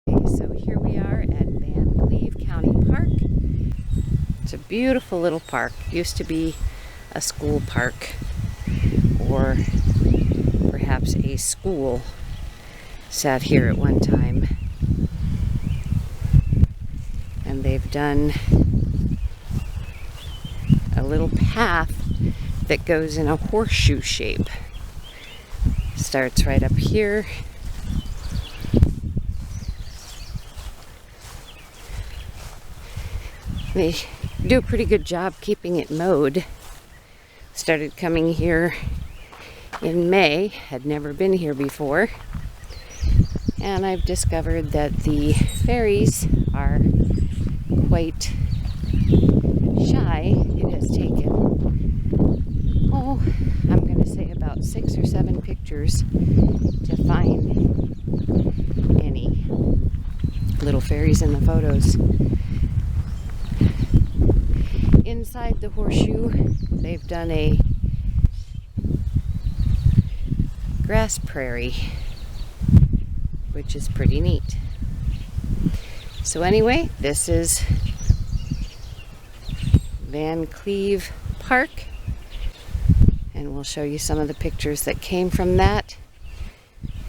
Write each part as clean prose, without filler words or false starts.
So here we are at Van Cleve County Park. It's a beautiful little park. Used to be a school park, or perhaps a school sat here at one time. And they've done a little path that goes in a horseshoe shape. Starts right up here. They do a pretty good job keeping it mowed. Started coming here in May, had never been here before. And I've discovered that the fairies are quite shy. It has taken, I'm going to say about 6 or 7 pictures to find any little fairies in the photos. Inside the horseshoe, they've done a grass prairie, which is pretty neat. So anyway, this is Van Cleve Park, and we'll show you some of the pictures that came from that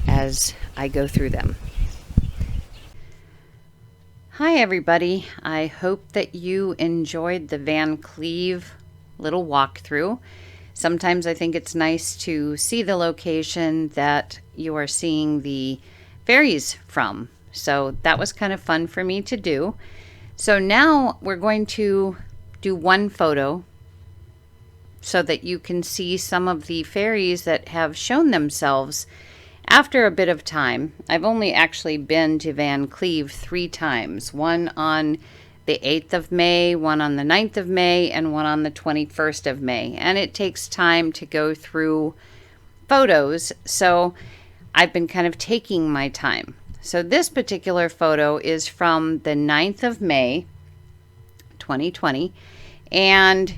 as I go through them. Hi everybody, I hope that you enjoyed the Van Cleve little walkthrough. Sometimes I think it's nice to see the location that you are seeing the fairies from. So that was kind of fun for me to do. So now we're going to do one photo so that you can see some of the fairies that have shown themselves after a bit of time. I've only actually been to Van Cleve 3 times. One on the 8th of May, one on the 9th of May, and one on the 21st of May. And it takes time to go through photos, so I've been kind of taking my time. So this particular photo is from the 9th of May, 2020, and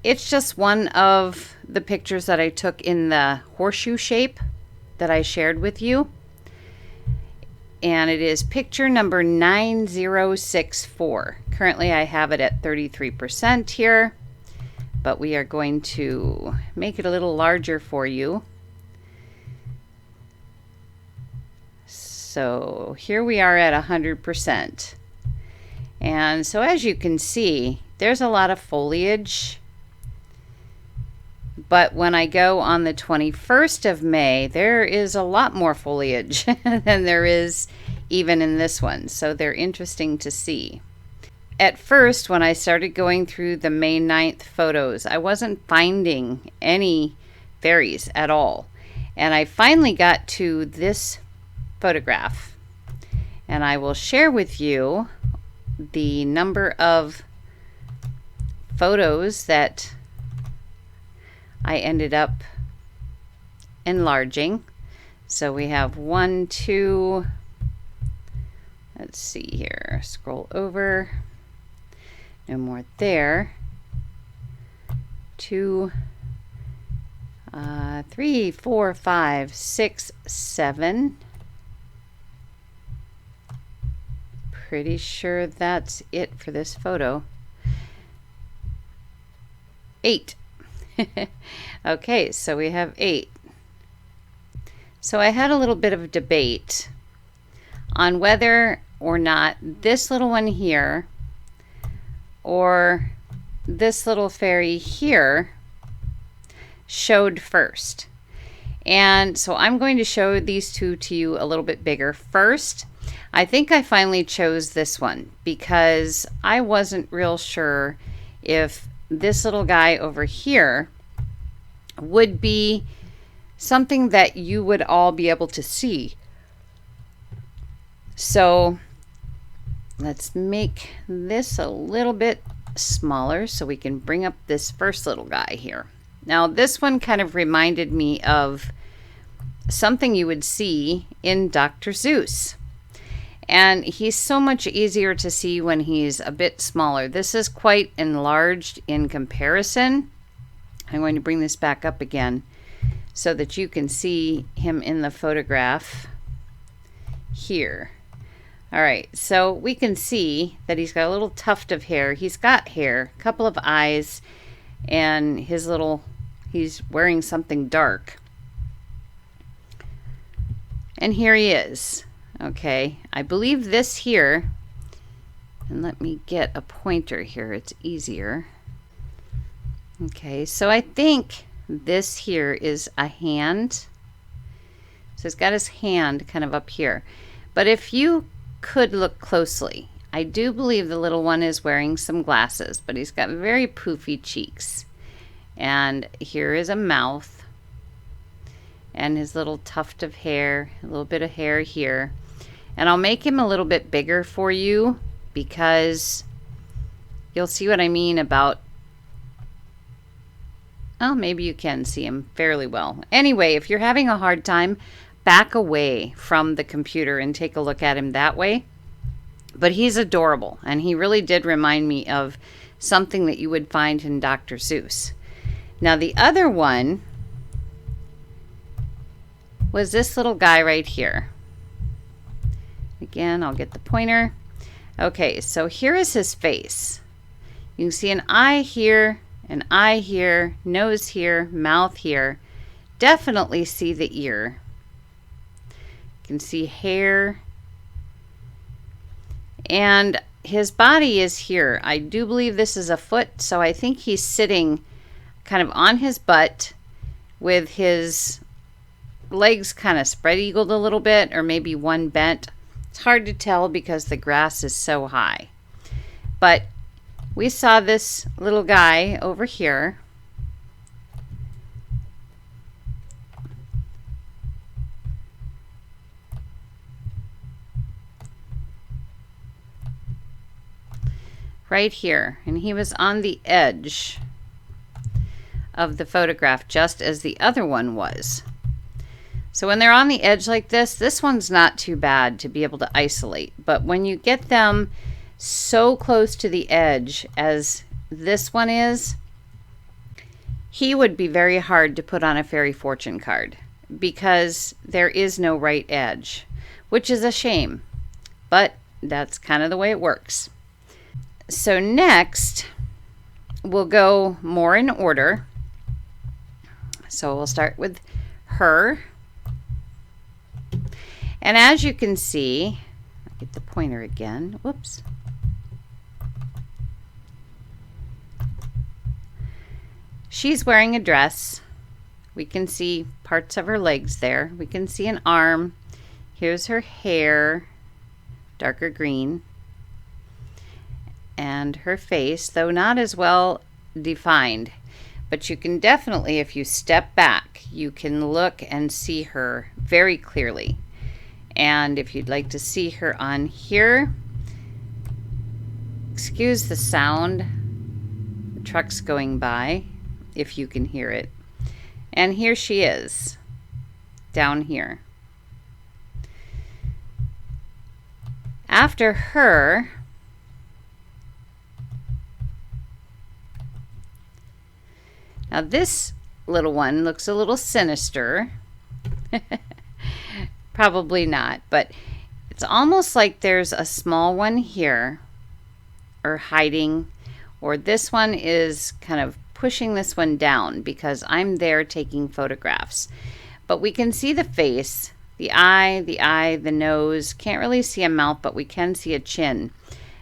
it's just one of the pictures that I took in the horseshoe shape that I shared with you. And it is picture number 9064. Currently I have it at 33% here, but we are going to make it a little larger for you. So here we are at 100%. And so as you can see, there's a lot of foliage. But when I go on the 21st of May, there is a lot more foliage than there is even in this one. So they're interesting to see. At first, when I started going through the May 9th photos, I wasn't finding any fairies at all. And I finally got to this photograph. And I will share with you the number of photos that I ended up enlarging. So we have 1, 2, let's see here, scroll over, no more there, 2, 3, 4, 5, 6, 7. Pretty sure that's it for this photo. 8. Okay, so we have 8. So I had a little bit of a debate on whether or not this little one here or this little fairy here showed first. And so I'm going to show these two to you a little bit bigger first. I think I finally chose this one because I wasn't real sure if this little guy over here would be something that you would all be able to see. So let's make this a little bit smaller so we can bring up this first little guy here. Now this one kind of reminded me of something you would see in Dr. Seuss. And he's so much easier to see when he's a bit smaller. This is quite enlarged in comparison. I'm going to bring this back up again so that you can see him in the photograph here. All right, so we can see that he's got a little tuft of hair. He's got hair, a couple of eyes, and he's wearing something dark. And here he is. Okay, I believe this here, and let me get a pointer here, it's easier. Okay, so I think this here is a hand. So he's got his hand kind of up here. But if you could look closely, I do believe the little one is wearing some glasses, but he's got very poofy cheeks. And here is a mouth and his little tuft of hair, a little bit of hair here. And I'll make him a little bit bigger for you because you'll see what I mean about, oh, maybe you can see him fairly well. Anyway, if you're having a hard time, back away from the computer and take a look at him that way. But he's adorable, and he really did remind me of something that you would find in Dr. Seuss. Now, the other one was this little guy right here. Again, I'll get the pointer. Okay, so here is his face. You can see an eye here, nose here, mouth here. Definitely see the ear. You can see hair. And his body is here. I do believe this is a foot, so I think he's sitting kind of on his butt with his legs kind of spread eagled a little bit, or maybe one bent. It's hard to tell because the grass is so high. But we saw this little guy over here. Right here, and he was on the edge of the photograph just as the other one was. So when they're on the edge like this one's not too bad to be able to isolate, but when you get them so close to the edge as this one is, he would be very hard to put on a fairy fortune card because there is no right edge, which is a shame, but that's kind of the way it works. So next, we'll go more in order. So we'll start with her. And as you can see, I'll get the pointer again. Whoops. She's wearing a dress. We can see parts of her legs there. We can see an arm. Here's her hair, darker green. And her face, though not as well defined, but you can definitely, if you step back, you can look and see her very clearly. And if you'd like to see her on here, excuse the sound, the truck's going by, if you can hear it. And here she is, down here. After her, now this little one looks a little sinister. Probably not, but it's almost like there's a small one here, or hiding, or this one is kind of pushing this one down because I'm there taking photographs. But we can see the face, the eye, the nose. Can't really see a mouth, but we can see a chin.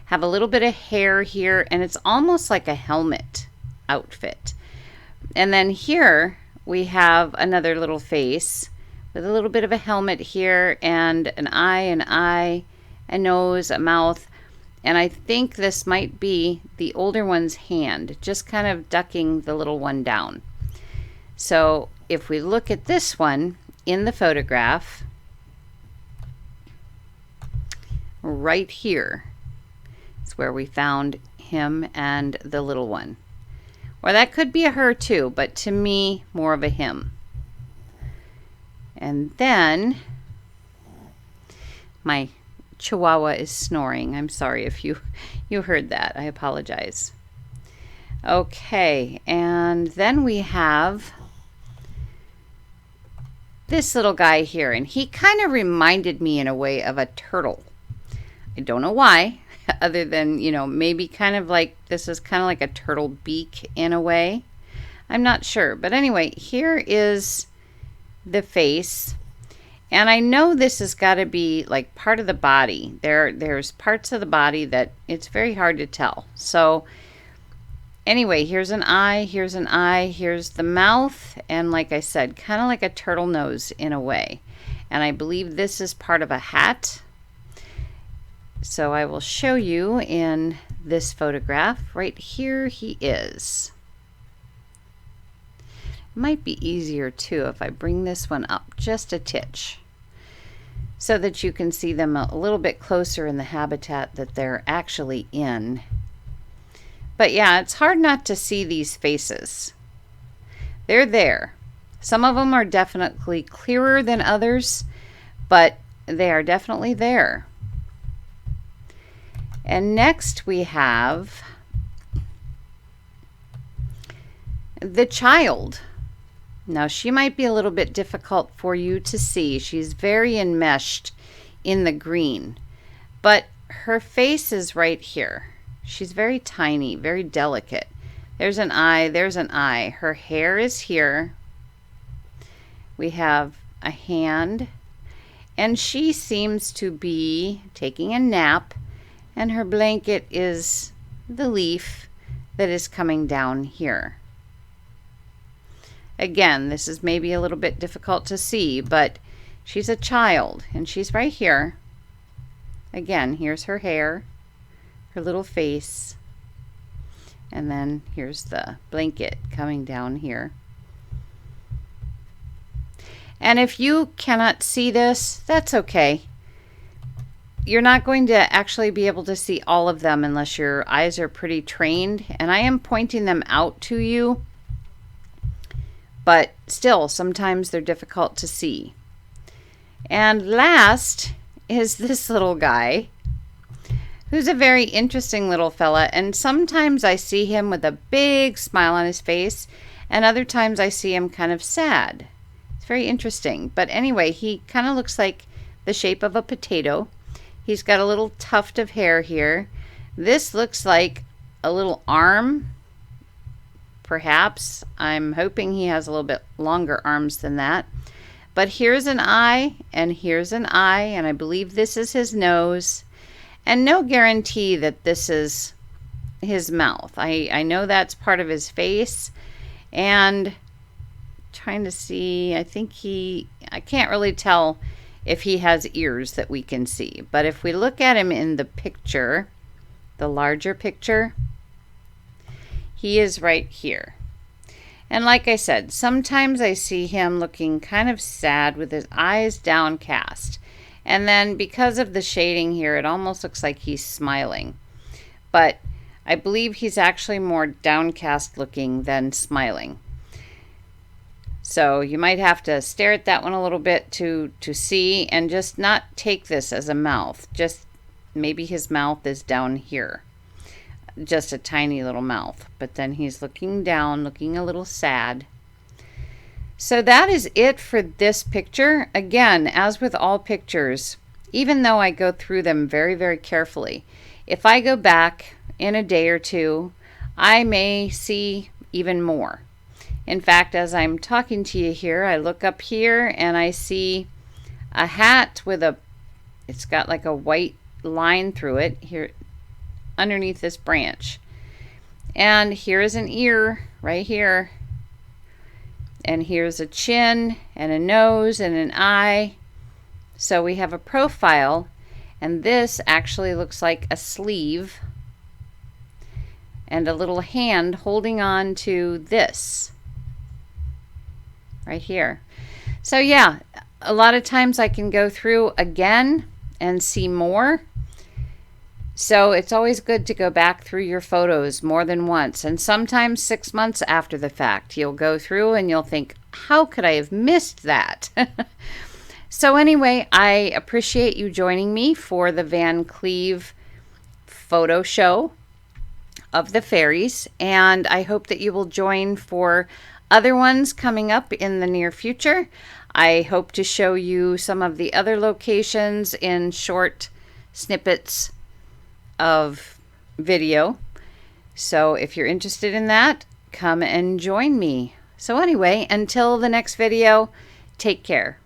Have a little bit of hair here, and it's almost like a helmet outfit. And then here we have another little face with a little bit of a helmet here, and an eye, a nose, a mouth. And I think this might be the older one's hand, just kind of ducking the little one down. So if we look at this one in the photograph, right here is where we found him and the little one. Or that could be a her too, but to me, more of a him. And then my Chihuahua is snoring. I'm sorry if you heard that. I apologize. Okay, and then we have this little guy here, and he kind of reminded me in a way of a turtle. I don't know why, other than, you know, maybe kind of like, this is kind of like a turtle beak in a way. I'm not sure. But anyway, here is the face. And I know this has got to be like part of the body. There's parts of the body that it's very hard to tell. So anyway, here's an eye, here's an eye, here's the mouth, and like I said, kind of like a turtle nose in a way. And I believe this is part of a hat. So I will show you in this photograph. Right here he is. Might be easier too if I bring this one up just a titch, so that you can see them a little bit closer in the habitat that they're actually in. But yeah, it's hard not to see these faces. They're there. Some of them are definitely clearer than others, but they are definitely there. And next we have the child. Now she might be a little bit difficult for you to see. She's very enmeshed in the green, but her face is right here. She's very tiny, very delicate. There's an eye, there's an eye. Her hair is here. We have a hand, and she seems to be taking a nap, and her blanket is the leaf that is coming down here. Again, this is maybe a little bit difficult to see, but she's a child, and she's right here. Again, here's her hair, her little face, and then here's the blanket coming down here. And if you cannot see this, that's okay. You're not going to actually be able to see all of them unless your eyes are pretty trained, and I am pointing them out to you. But still, sometimes they're difficult to see. And last is this little guy, who's a very interesting little fella. And sometimes I see him with a big smile on his face, and other times I see him kind of sad. It's very interesting. But anyway, he kind of looks like the shape of a potato. He's got a little tuft of hair here. This looks like a little arm. Perhaps. I'm hoping he has a little bit longer arms than that. But here's an eye, and here's an eye, and I believe this is his nose. And no guarantee that this is his mouth. I know that's part of his face. And trying to see, I can't really tell if he has ears that we can see. But if we look at him in the picture, the larger picture, he is right here. And like I said, sometimes I see him looking kind of sad with his eyes downcast. And then because of the shading here, it almost looks like he's smiling. But I believe he's actually more downcast looking than smiling. So you might have to stare at that one a little bit to see, and just not take this as a mouth. Just maybe his mouth is down here. Just a tiny little mouth, but then he's looking down, looking a little sad. So that is it for this picture. Again, as with all pictures, even though I go through them very, very carefully, if I go back in a day or two, I may see even more. In fact, as I'm talking to you here, I look up here and I see a hat with it's got like a white line through it here underneath this branch. And here is an ear right here. And here's a chin and a nose and an eye. So we have a profile, and this actually looks like a sleeve and a little hand holding on to this right here. So yeah, a lot of times I can go through again and see more. So it's always good to go back through your photos more than once, and sometimes 6 months after the fact. You'll go through and you'll think, how could I have missed that? So anyway, I appreciate you joining me for the Van Cleve photo show of the fairies, and I hope that you will join for other ones coming up in the near future. I hope to show you some of the other locations in short snippets of video. So if you're interested in that, come and join me. So anyway, until the next video, take care.